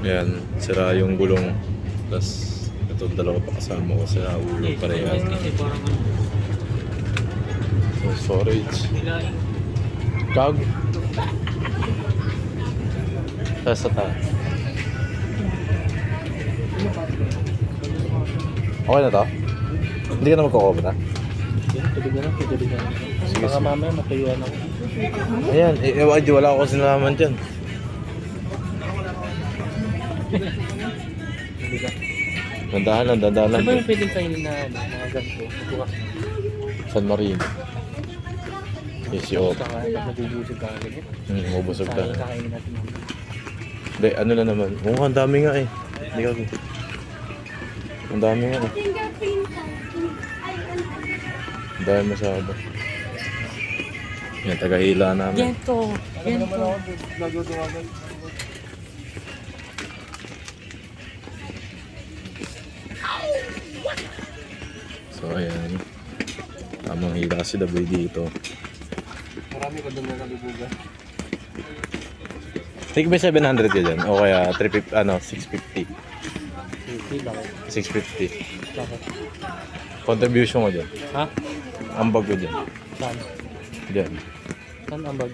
Ayan, sira yung gulong. Tapos, itong dalawa pa kasama ko, sira ulo pa rin yan. Kasi parang ano. So, storage. Nilaing. Kag. Sa ta. Okay na to? Hindi ka na magkakobra? Tuloy na, tuloy na. Sige, Baka sige. mamaya matayuan ako. Ayan, di wala ako sinalaman dyan. Hindi ka. Dandahan lang, dandahan lang. Ano ba yung pwedeng kainin na ano, mga ganito? Bukas. San Marino. Yes, yo. Saka pag nabubusog ka agad. Mabusog ka. Kakainin natin mga. Hindi, ano na naman. Oo, ang dami nga eh. Hindi ka. Ang dami nga eh. Ang dami masyado. Yan, taga-hila namin. Gento! Gento! So, ayan. Tamang hila si Daboy dito. Marami ko doon na nalubugan. Take ba 700 ka dyan? O kaya 350, 650? Hindi, bakit? 650. Bakit? Contribution ko dyan. Ha? Ambag ko dyan. Saan? Dyan. Saan ang bag?